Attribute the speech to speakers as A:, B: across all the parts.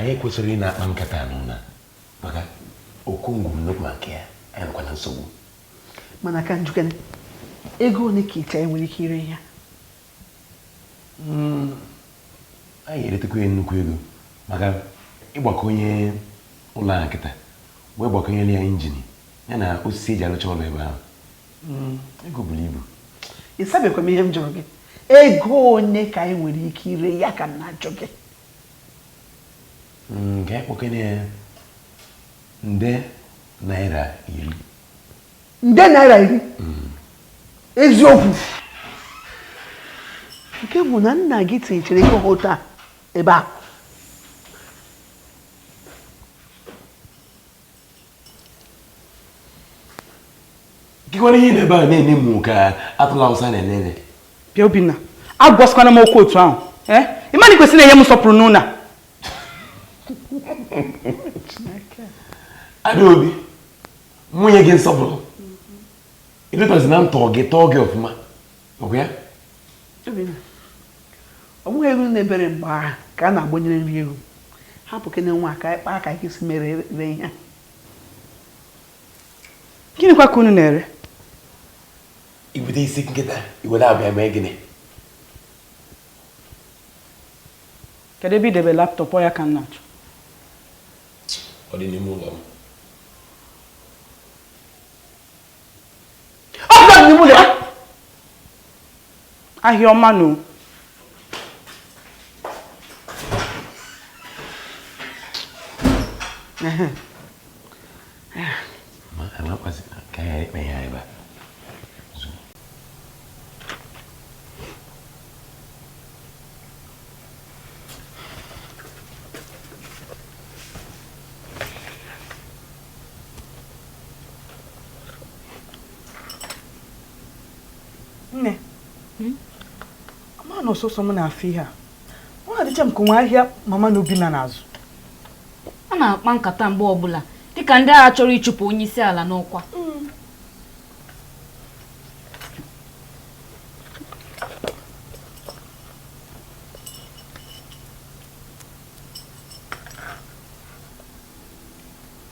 A: anyị kwesịrị na-akpa nkata n'ụna maka okongwu nnukwu maka ya anyị nkwana nsogbu
B: mana ka njukene ego ole ka ite anyị nwere ike ire ya
A: anyị eretekwa ya nnukwu ego maka ịgbakonye ụlọ a nkịta wee gbakọnyere ya injin ya na osisi eji arụcha ụlọ ebe ahụ ego buru ibu
B: ịsabekwa m ihe m jụrụ gị ego one ka anyị nwere ike ire ya ka m na-ajụ gị
A: ka anyị kpọkene ya nde naira 10
B: nde naira 10 eziokwu nke bụ na nna gị tinyechere ego otu a ebe a
A: gịkwara ihe na-ebe a na-ene mụ ka atụla ụsa na-enene
B: bịa Obinna agwasikwana m okwu otu ahụ ịma na ị kwesịrị na-enye m nsọpụrụ n'ụna
A: Adaobi nwunye gị nsọpụrụ ịdọtazi na ntọ gị tọọ gị ọfụma ọkwa ya
B: ọ bụghị ego na-ebere mgbe agha ka a na-agbanyere nri ewu hapụ kene nwa ka anyị kpaa ka anyị si mere re ihe gịnịkwa ka unu na-ere
A: ibute isi nkịta iwere abịa mee gịnị
B: kedu ebe idebe laptọpụ ya ka m na-achọ
A: ọ dị n'ime ụlọ m
B: ọ dị n'ime ụlọ ya ahịa ọma nụ
A: amakwazi ka ya ikpe ya ebe
B: nne ama na ọsọsọ m na-afụ ihe a ọ na-adịcha m ka nwa ahịa mama na Obinna n'azụ
C: a na-akpa nkata mgbe ọbụla dịka ndị agha chọrọ ịchụpụ onye isi ala n'ọkwa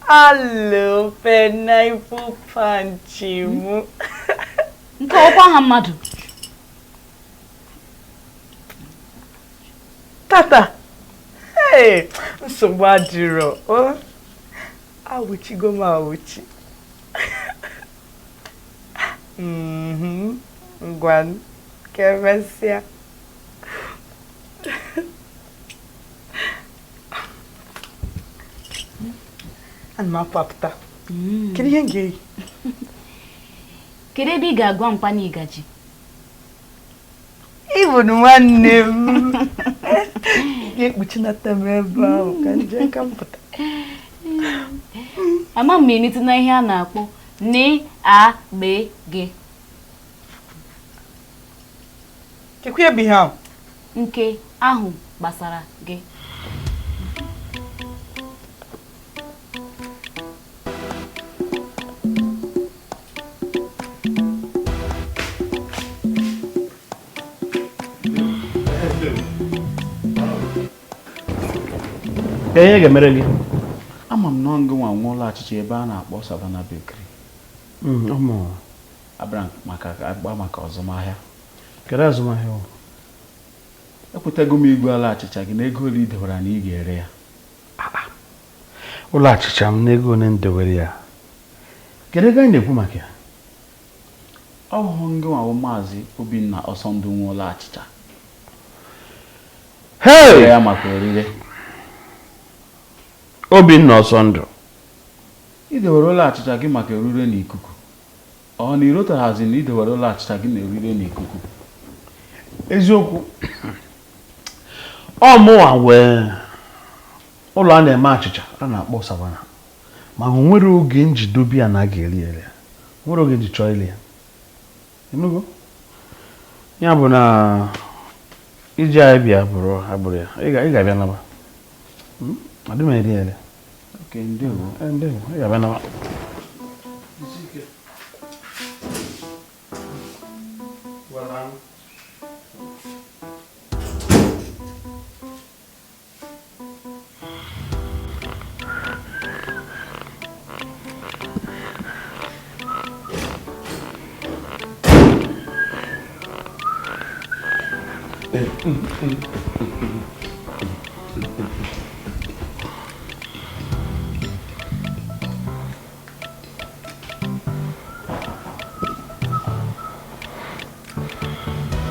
B: Hello, pineapple panchimu.
C: nke ọkwa ha mmadụ
B: Tata. Hey, nsogbu adịrọ. Awụchigo m awụchi. Ngwan, kemesịa. Ana m apụta. Kedu ihe m ga-eyi?
C: kedu ebe ị ga-agwa mkpa na ịgaji
B: Ịbụ nwanne m. Ga-ekpuchinata m ebe ahụ ka nje ka m pụta.
C: ama m enite na ihe a na-akpọ na-agbe gị
B: Kekwe ebe ihe ahụ?
C: nke ahụ gbasara gị
D: Ihe ga-emere gị? Ama m na ngị nwa nwụọla achịcha ebe a na-akpọ Savannah Bakery. Abịara maka ọzụmahịa.
E: Kedu azụmahịa ọ?
D: Ekwetego m igwe ala achịcha gị na ego ole i dewara na ị ga-ere ya.
E: Ụlọ achịcha m na ego ole m dewere ya. Kedu ego anyị na-ekwu maka ya?
D: Ọ hụhụ ngị nwa bụ Maazị Obinna Ọsọndụ nwụọla achịcha.
E: Hey!
D: Ya maka orire.
E: Obinna Ọsọndụ.
D: I dewere ụlọ achịcha gị maka orire n'ikuku. Ọ na irotaghazi na i dewere ụlọ achịcha gị na orire n'ikuku.
E: Eziokwu. Ọ mụwa wee ụlọ a na-eme achịcha a na-akpọ Savannah. Ma o nwere oge njidobe ya na a ga-eri ya. Nwere oge nji chọọ ile ya. Ịnụgo? Ya bụ na iji anyị bịa bụrụ ya. Ị ga-abịa naba. Adị m eri ere.
D: Okay, ndewo.
E: Ndewo, ị ga-abịa naba.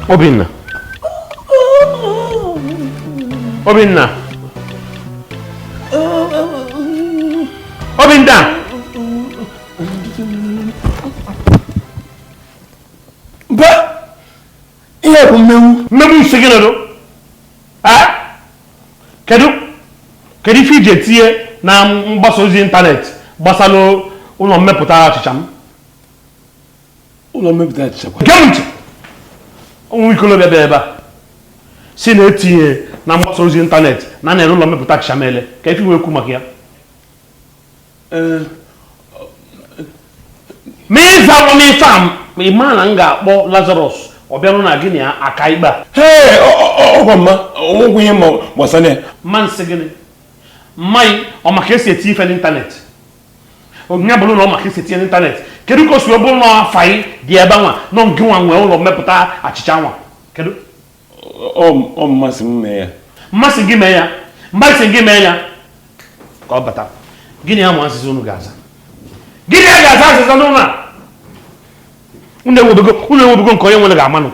A: Obinna. Obinna. Obinna.
E: Ba. Ihe bụ
A: mmegbu isi gị nọdụ. Kedu ife ije tinye na mgbasa ozi ịntanetị gbasara ụlọ mmepụta achịcha m?
E: ụlọ mmepụta achịcha kwa.
A: Gee m ntị. Ụmụ ikolobịa bịa ebe a si na-etinye na mgbasa ozi ịntanetị na na-ere ụlọ mmepụta achịcha mele ka ife wee kwu maka ya. Ma ịza ụlọ n'ife a ma ị maa na m ga-akpọ Lazarus ọ bịarụ na gị na aka ikpe a.
E: Ọgwa mma onwekwu ihe ma gbasara ya.
A: Mma nsị gịnị? Mmaghị ọ maka esi eti ife n'ịntanetị. Onyinye bụrụ na ọ maka esi eti n'ịntanetị. Kedu ka o si ọ bụrụ na afọ anyị dị ebe nwa nọ nke nwa nwee ụlọ mmepụta achịcha nwa? Kedu?
E: Ọ mmasị m mee ya.
A: Mmasị gị mee ya? Mmasị gị mee ya? Ka ọ bata. Gịnị ya ma asịsị unu ga-aza? Gịnị ya ga-aza asịsị n'ụlọ a? Unu ewebego nke onye nwere ga-amanụ.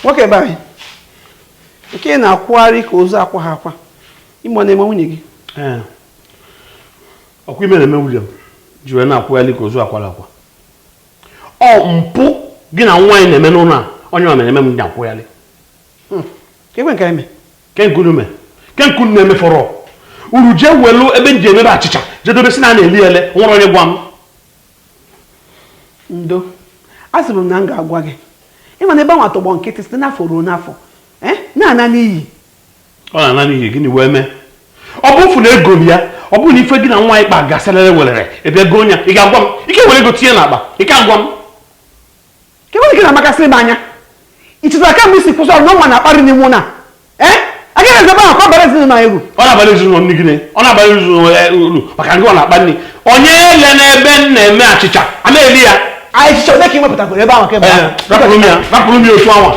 B: Nwoke be anyị nke na-akwụgharị ka ozu akwa ha akwa ime ọ na-eme nwunye gị.
A: Ọkwa ime na-eme nwunye m ji wee na-akwụgharị ka ozu akwara akwa. Ọ mpụ gị na nwaanyị na-eme n'ụlọ a onye ọ na-eme m na-akwụgharị.
B: Ka ekwe nke ime
A: kenkunu na-eme fọrọ uru jee welu ebe m ji emebe achịcha jedobe si na na-eli ele nwere onye gwa m.
B: Ndo a sịrị m na m ga-agwa gị ịma na ebe nwa tọgbọ nkịtị site n'afọ ruo n'afọ na-ana n'iyi.
A: Ọ na-ana n'iyi gịnị wee mee? Ọ bụ ụfụ na ego m ya ọ bụrụ na ife gị na nwa ịkpa gasarịrị welere ebe go nya ị ga-agwa m ike were ego tinye n'akpa ị ka agwa m.
B: Ke gị na-amakasị m anya icheta aka m isi kwụsị ọrụ na nwa na-akparị n'ime ụna agaghị ezebe ahụ ka ọ bara ezinụlọ ego.
A: Ọ na-abalị ezinụlọ nne gịnị ọ na-abalị ezinụlọ uru maka ndị ọ na-akpa nri onye ele n'ebe m na-eme achịcha a na-eli ya.
B: Achịcha ole ka ị wepụtakwara ebe ahụ kemgbe?
A: Rapụrụ m ya otu anwa.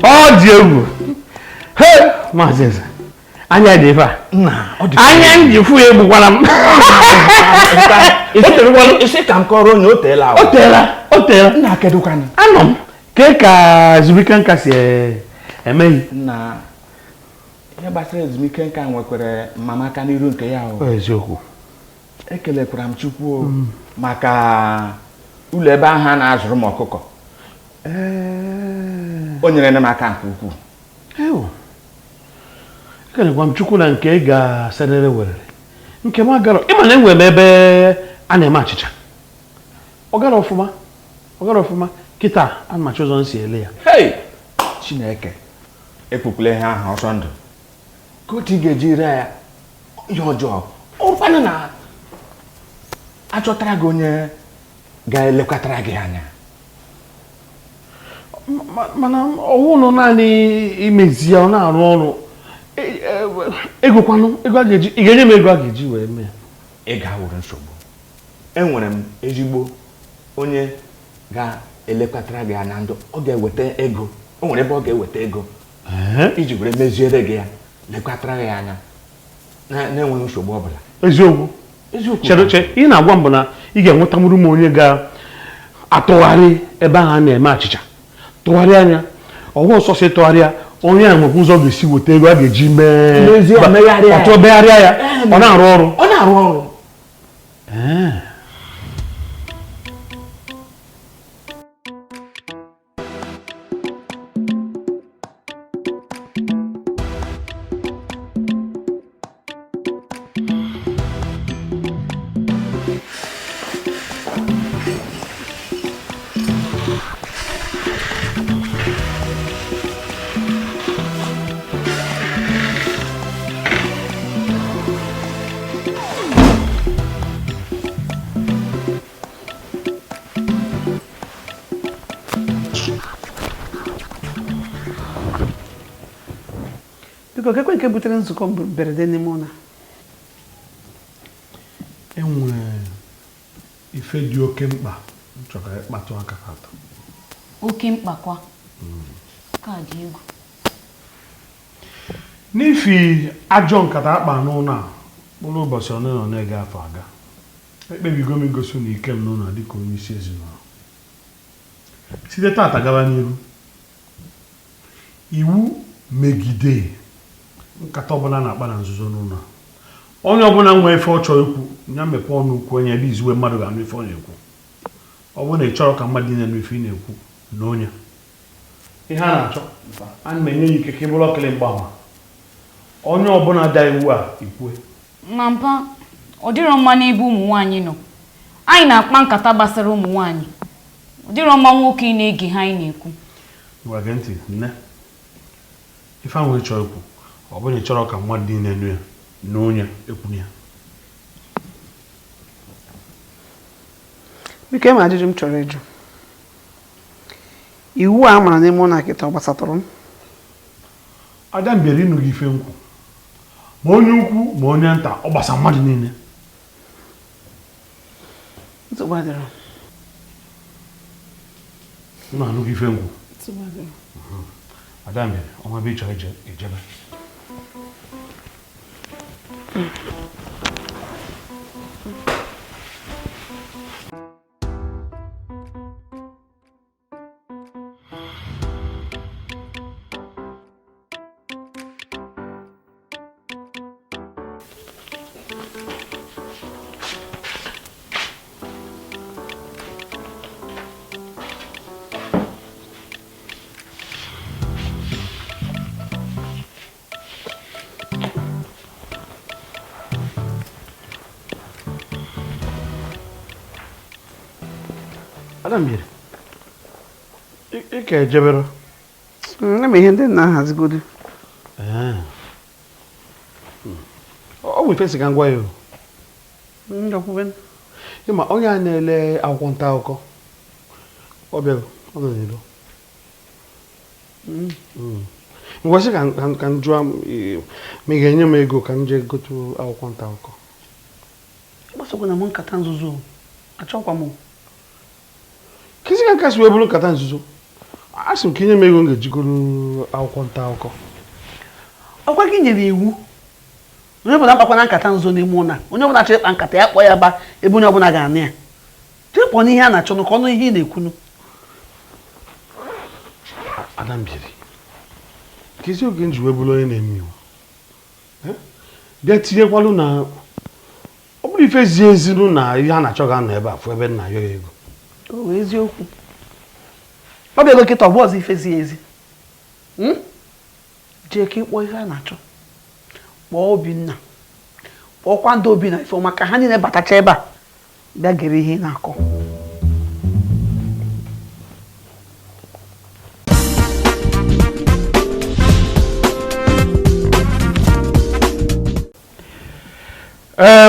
A: Ọ dị egwu. Maazị Eze, anya dị ebe a. Anya m ji fụ ya egbukwala m.
E: Isi ka m kọrọ na o teela.
A: O teela.
E: Nna kedụkwanụ?
A: Anọ m. Ke ka ezumike nka si emeghị?
D: Nna ihe gbasara ezumike nka nwekwara mama aka n'iru nke ya o.
A: Eziokwu.
D: Ekelekwara m Chukwu maka ụlọ ebe ahụ a na-azụrụ m ọkụkọ. O nyere m aka nke ukwuu.
A: Ekelekwa m Chukwu na nke ị ga-asadere werere. Nke m agara ịma na enwere m ebe a na-eme achịcha. Ọ gara ọfụma. Kịta a machi ụzọ nsi ele ya.
D: Chineke ekpukpule ihe ahụ ọsọ ndụ ka otu ị ga-eji ree ya ihe ọjọọ ụfanụ na achọtara gị onye ga-elekwatara gị anya.
A: Mana ọwụ nọ naanị imezi ya ọ na-arụ ọrụ ego a ga-eji ị ga-enye m ego a ga-eji wee mee.
D: Ị ga-awụrụ nsogbu. Enwere m ezigbo onye ga-elekwatara gị anya ndụ ọ ga-eweta ego. O nwere ebe ọ ga-eweta ego iji were meziere gị ya lekwatara gị anya na-enweghị nsogbu ọbụla.
A: Eziokwu. Cheruche ị na-agwa m bụ na ị ga-enweta mụrụ m onye ga-atụgharị ebe ahụ a na-eme achịcha tụgharịa anya ọgwụ ọsọ si tụgharịa onye a nwekwa ụzọ ga-esi weta ego a ga-eji megharịa ya ọ na-arụ ọrụ.
B: Biko kekwe nke butere nzukọ mberede n'ime ụlọ.
E: Enwere ife dị oke mkpa nchọka ịkpatụ aka atọ.
C: Oke mkpa kwa. Ka dị egwu.
E: N'ifi ajọ nkata akpa n'ụlọ a ụlọ ụbọchị ole na ole ga-afọ aga. Ekpebigo m igosi na ike m n'ụlọ dịka onye isi ezinụlọ. Site tata gaba n'iru, iwu megide nkata ọbụla na-akpa na nzuzo n'ụlọ. Onye ọbụla nwee ife ọ chọrọ ikwu ya mepee ọnụ ukwu onye ebe izuwe mmadụ ga-anụ ife ọ na-ekwu. Ọ bụrụ na ị chọrọ ka mmadụ niile nụ ife ị na-ekwu na onye ihe a na-achọ ana m enye ya ike ka ị bụrụ ọkịlị mgbaama. Onye ọbụla da iwu a ikwue.
C: Ma mpa, ọ dịrọ mma n'ebe ụmụ nwaanyị nọ. Anyị na-akpa nkata gbasara ụmụ nwaanyị. Ọ dịrọ mma nwoke ị na-ege ha anyị na-ekwu.
E: Gwa gị ntị nne. Ife ahụ ị chọrọ ikwu ọ bụrụ na ị chọrọ ka mmadụ niile nụ ya na onye ekwunu ya.
B: Biko ma ajụjụ m chọrọ ịjụ. Iwu a mara n'ime ụlọ nkịta ọ gbasatụrụ m?
E: Ada mbịara ịnụ gị ife nkwu. Ma onye ukwu ma onye nta ọ gbasa mmadụ niile.
B: Nsogbu adịrọ.
E: Ị na-anụ gị ife nkwu.
B: Nsogbu adịrọ.
E: Ada mbịara ọnwa ebe ị chọrọ ejebe. Adam yere. Ike ejebere.
B: Na ihe ndị na-ahazigodo.
E: Ọ bụ ife si ka ngwa ya o.
B: Ndọkwube.
E: Ịma onye a na-ele akwụkwọ nta akụkọ. Ọ bịago, ọ nọ n'ilo. Ngwasị ka m jụọ ma ị ga-enye m ego ka m jee gotu akwụkwọ nta akụkọ.
B: Gbasokwa na m nkata nzuzo. Achọkwa m.
E: Kisi ka nkasi wee bụrụ nkata nzuzo. Asị m ka inye m ego m ga-ejigoro akwụkwọ nta akụkọ.
B: Ọkwa gị nyere iwu. Onye ọbụla mkpakwa na nkata nzuzo n'ime ụlọ. Onye ọbụla chọrọ ịkpa nkata ya kpọọ ya ba ebe onye ọbụla ga-anụ ya. Chekpọ n'ihe a na-achọ ka ọnụ ihe ị na-ekwunu.
E: Adam biri. Kisi oge m ji wee bụrụ onye na-eme iwu. Bịa tinyekwalụ na ọ bụrụ ife zie ezinụ na ihe a na-achọ ga-anọ ebe a fụ ebe nna ya ego.
B: O eziokwu. Ọ bụ ego kịta ọ bụ ọzọ ife zie ezi. Jee ka ịkpọ ihe a na-achọ. Kpọọ Obinna. Kpọọkwa ndị Obi na ife maka ha niile batacha ebe a bịa gere ihe na-akọ.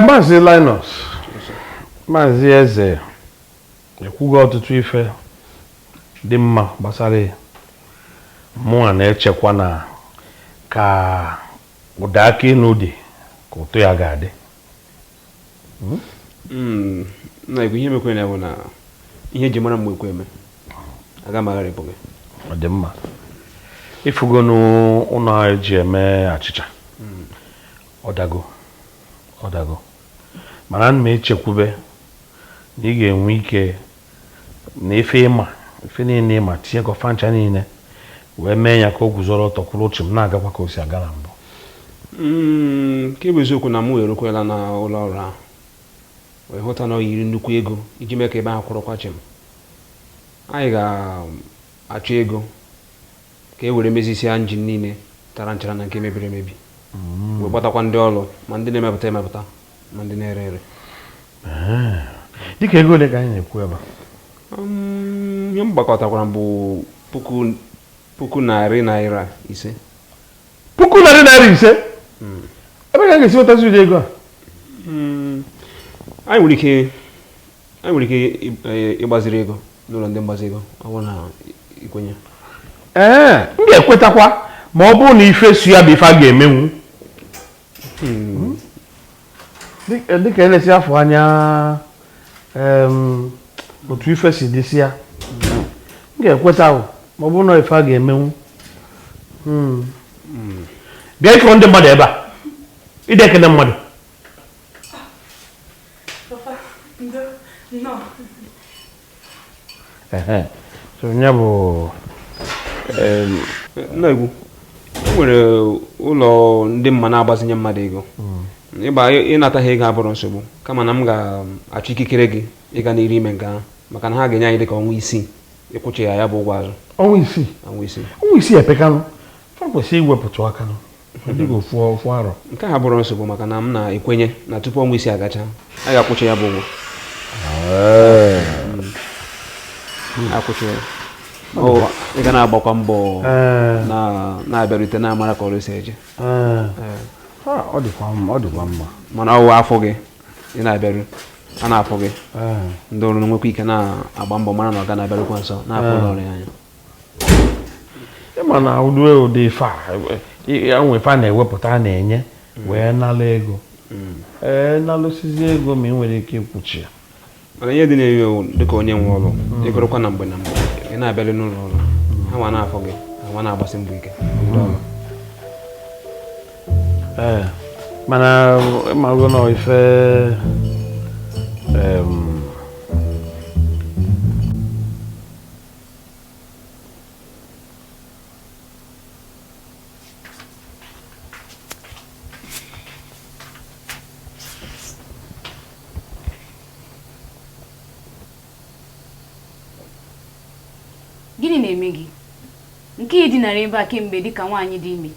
E: Maazị Linus, Maazị Eze ekwugo ọtụtụ ife dị mma gbasara ya. Mụnwa na-echekwa na ka ụda aka ịnụ dị ka ụtọ ya ga-adị.
F: Na Igwe ihe mekwe na bụ na ihe ji mara mgbe ekwe eme. Aga m agharịpụ gị.
E: Ọ dị mma. Ifugo n'ụlọ eji eme achịcha. Ọ dago. Mana m echekwube na ị ga-enwe ike na ife niile ịma tinye ka ọfancha niile wee mee ya ka o guzoro ọtọ kwụrụ ochi m na-agakwa ka o si aga na mbụ.
F: Nke bụ eziokwu na m erukwela na ụlọ ọrụ ahụ wee hụta na ọ yiri nnukwu ego iji mee ka ebe ahụ kwụrụkwa chi m. Anyị ga-achọ ego ka e were mezisia njin niile tara nchara na nke mebiri emebi wee gbatakwa ndị ọrụ ma ndị na-emepụta ma ndị na-ere ere.
E: Dịka ego ole ka anyị na-ekwu ebe
F: ihe m gbakọtakwara bụ puku narị naira ise.
E: Puku narị naira ise? Ebe ka a ga-esi nwetazi ụdị ego a?
F: Anyị nwere ike ịgbaziri ego n'ụlọ ndị mgbazi ego ọ bụrụ na ikwenye.
E: M ga-ekwetakwa ma ọ bụrụ na ife su ya bụ ife a ga-emenwu dịka elesi afọ anya otu ife si dịsị ya m ga-ekweta ahụ ma ọ bụrụ na ife a ga-emenwu bịa ịfọ ndị mmadụ ebe a ide ekele mmadụ so ya bụ
F: nna Igbo o nwere ụlọ ndị mma na-agbazinye mmadụ ego ịnata ha ego abụrụ nsogbu kama na m ga-achọ ikikere gị ịga n'iru ime nke ahụ maka na ha ga-enye anyị dịka ọnwa isii ịkwụchi ya bụ ụgwọ azụ
E: ọnwa isii epekanụ ọ kwesịrị iwepụta aka dịka ofu arọ
F: nke a bụrụ nsogbu maka na m na-ekwenye na tupu ọnwa isii agacha a ga-akwụchi ya bụ ụgwọ akwụchi ya ị ga na-agbakwa mbọ na-abịarute na-amara ka ọrụ si eje
E: ọ dịkwa mma
F: mana ọ wụ afọ gị ị na-abịaru a na-afọ gị ndị ọrụ nwekwa ike na-agba mbọ mara na ọ ga na-abịarukwa nso na-afọ ụlọ ọrụ ya anya
E: ịma na ụdị ife a nwe ife a na-ewepụta a na-enye wee nalụ ego nalụsizi ego ma ị nwere ike ịkwụchi ya
F: mana ihe dị na-ewe dịka onye nwe ụlọ ịgụrụkwa na mgbe na mgbe ị na-abịarị n'ụlọ ọrụ ha nwa na-afọ gị nwa na-agbasi mbọ ike
E: mana ịmago na ife
C: gịnị na-eme gị nke ị dinara ebe a kemgbe dịka nwaanyị dị ime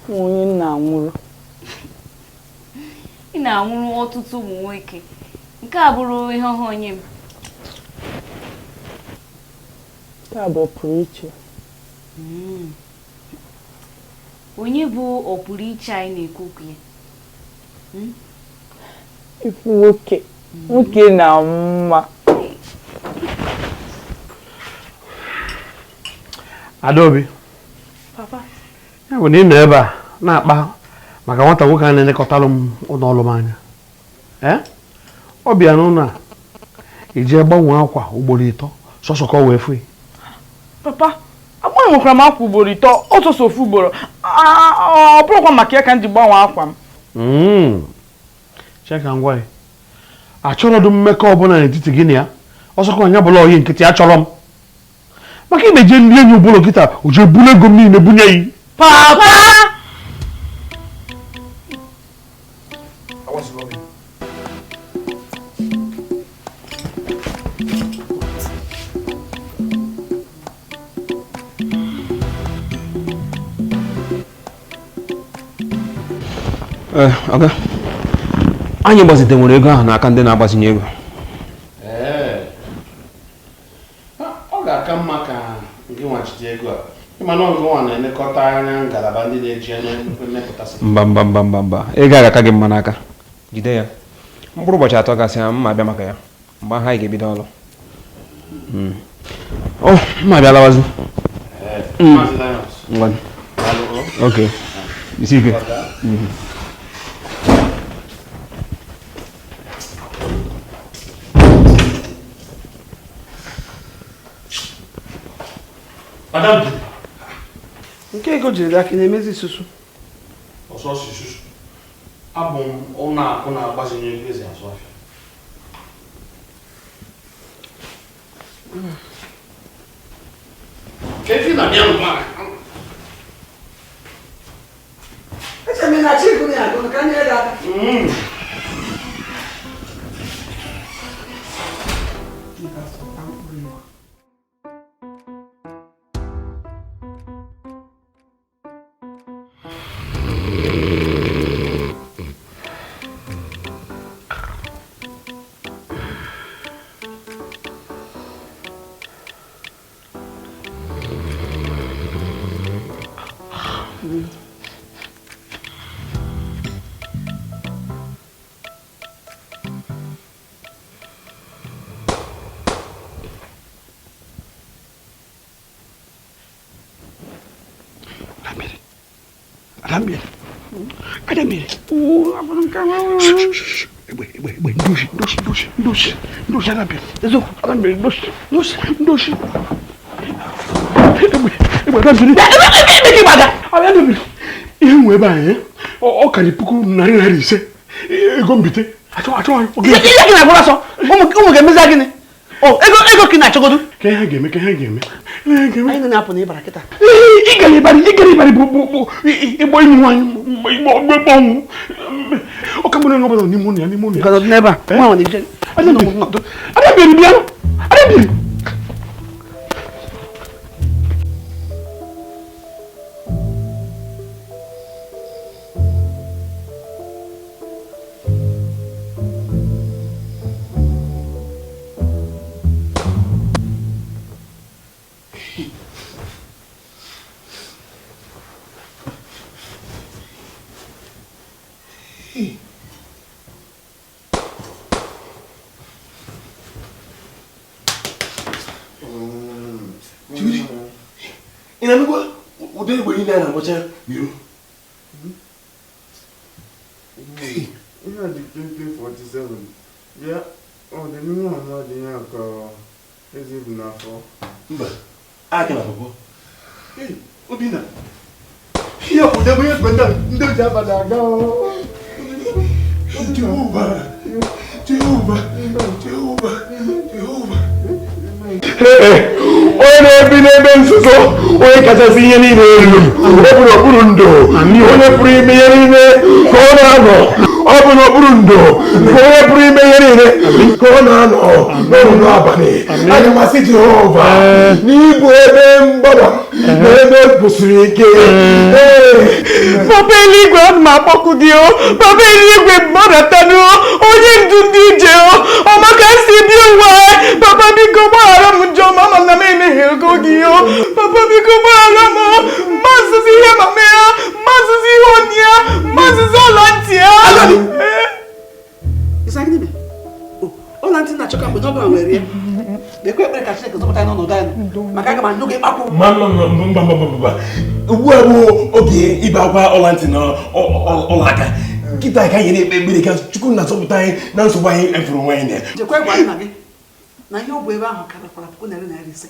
G: onye na-anwụrụ
C: ị na-anwụrụ ọtụtụ ụmụ nwoke nke a bụrụ ihe ọhụụ nye m
G: taa bụ pụrụ iche
C: onye bụ ọpụrụ iche anyị na-ekwu okwu ya
G: ifu nwoke na mma
E: Adaobi
G: papa
E: ya bụ na ị nọ ebe a na-akpa maka nwata nwoke a na-elekọtalụ m ụlọ ọrụ m anya ọ bịa n'ụlọ a iji gbanwee akwa ugboro 3 sọsọ ka ọ wee fụ
G: papa agbanwekwara m akwa ugboro 3 ọtụtụ ofu ugboro ọ bụrụkwa maka ya ka m ji gbanwee akwa m
E: cheka ngwa achọrọ dị mmekọ ọbụla n'etiti gị na ya ọsọkọ anya bụla oyi nkịtị achọrọ m maka imeje ndị enyi ụbụlọ kịta o ji ebulu ego m niile bunye yi
G: papa
F: Oga anyị gbazite nwere ego ahụ n'aka ndị na-agbazinye ego
E: ọ ga-aka mma ka gị nwachite ego a ịma na ọgụ nwa na-elekọta anya ngalaba ndị na-eji anya mmepụtasị
F: mba ego aga aka gị mma n'aka jide ya mkpụrụ ụbọchị 3 gasịa mma abịa maka ya mgbe ha anyị ga-ebido ọrụ mma abịa lawazi ok isi ike
B: nke ego jiri aka na-emezi isusu
E: ọsọsọ isusu abụ m ụlọ akụ na-agbazinye ego ezi azụ afịa kefi na bịa n'ụwa
B: eche m na chiku na agụ ka nye aka
E: Adamire. Adamire. Igwe, ndoshi, Adamire. Ezo, Adamire, ndoshi. Igwe, Adamire. Ihe nwe ebe anyị, ọ ka dị puku narị ise. Ego mbite. Achọ.
B: Ihe gị na-agwara sọ. Ụmụ ga-emezi gịnị? Ego ka ị na-achọgodu.
E: Ka ihe ga-eme.
B: Anyị na-apụ na ịbara kịta.
E: Ịgara ịbarị bụ ịgbọ ime nwaanyị ịgbọ ọnwụ. Ọ ka mụrụ n'obodo n'ime ụlọ ya.
B: Because n'ebe a, nwa na-eje.
E: Adabere bịa. Adabere. Onye na-ebi n'ebe nzuzo, onye kachasị ihe niile elu, ọ bụ n'okpuru ndo, onye pụrụ ime ihe niile ka ọ na-anọ, ọ bụ n'okpuru ndo, onye pụrụ ime ihe niile ka ọ na-anọ n'ọnụnụ abalị. Aga m asị Jehova n'ịbụ ebe mgbaba na ebe kwụsịrị ike.
G: Papa eluigwe, ana m akpọku gị o. Papa eluigwe, mmadụ onye ndu ndị ije o. Ọmaka si bi ụwa. Papa biko gbaghara m njọ ma ama na m emehiego gị o. Papa biko gbaghara m o. Mmasịsị ihe mama ya, mmasịsị ihe oni ya, mmasịsị ọla ntị ya.
B: Ọla ntị na-achọka mgbe n'ọbụla nwere ya. Ekwe ekpere ka Chineke zọpụta anyị n'ọnọdụ anyị maka aga m andụ gị kpakwu.
A: Ugbu a bụ oge ibe akwa ọla ntị na ọla aka. Nkịta ka anyị na-ekpe ekpere ka Chukwu na-azọpụta anyị na nsogbu anyị efuru nwa anyị na ya.
B: Jekwa gwa nna gị na ihe ọ bụ ebe ahụ karakwara puku narị ise.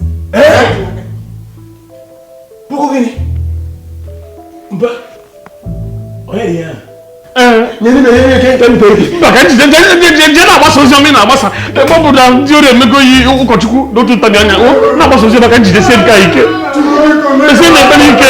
A: Puku gịnị? Mba. Onye dị ya?
E: Na-agbasa ozi ọma ị na-agbasa ebe ọ bụ na ndị ọrụ emego yi ụkọchukwu n'otu ntabi anya na-agbasa ozi maka njidesie nke ike esi na-ekpere ike.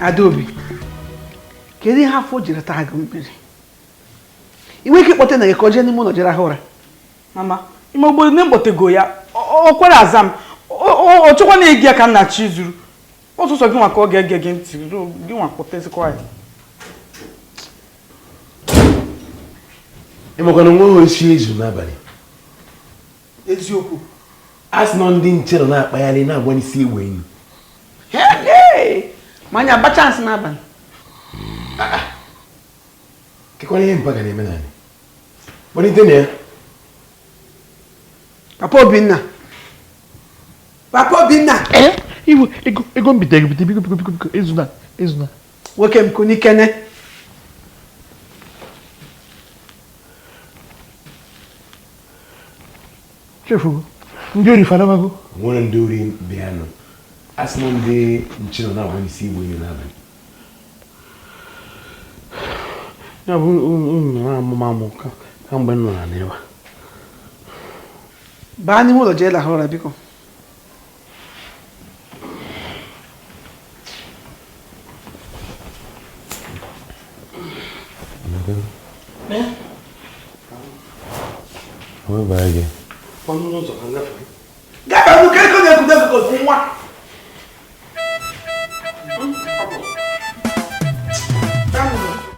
B: Adaobi, kedu ihe afọ jiri taa gị mmiri? Iwe ike kpọte na gị ka o jee n'ime ụlọ jere ahụ ụra.
G: Mama, ime obodo ne mkpọtego ya, o kwere aza m, o chọkwa na-egi ya ka nna chi zuru. Ọsụsọ gị nwa ka ọ ga-ege gị ntị, gị nwa kpọtezikwa ya.
A: Ịmakwana nwa osi ezu n'abalị.
B: Eziokwu.
A: Asị nọ ndị nche nọ na-akpagharị na-agwa n'isi egbe enyi.
B: Manya ba chance n'abalị.
A: Kekwana ihe mpaga na-eme naanị. Gbalite na ya.
B: Papa Obinna.
E: Iwe ego mbite biko ezuna.
B: Nwoke m kuni Kenneth.
E: Chefu ndị ori fadabago.
A: Nwere ndị ori bịanụ. Asị nọ ndị nche nọ na-agwa n'isi egbe enyi n'abalị.
E: Ya bụ unu na-amụmamụ ka mgbe m nọ na n'ebe.
B: Baa n'ime ụlọ jee lahụ ụra biko.
A: gị?
E: Ọnụ ụzọ ka ngafe.
B: Gaa ka nnukwu ego na-ekwudo ego nwa.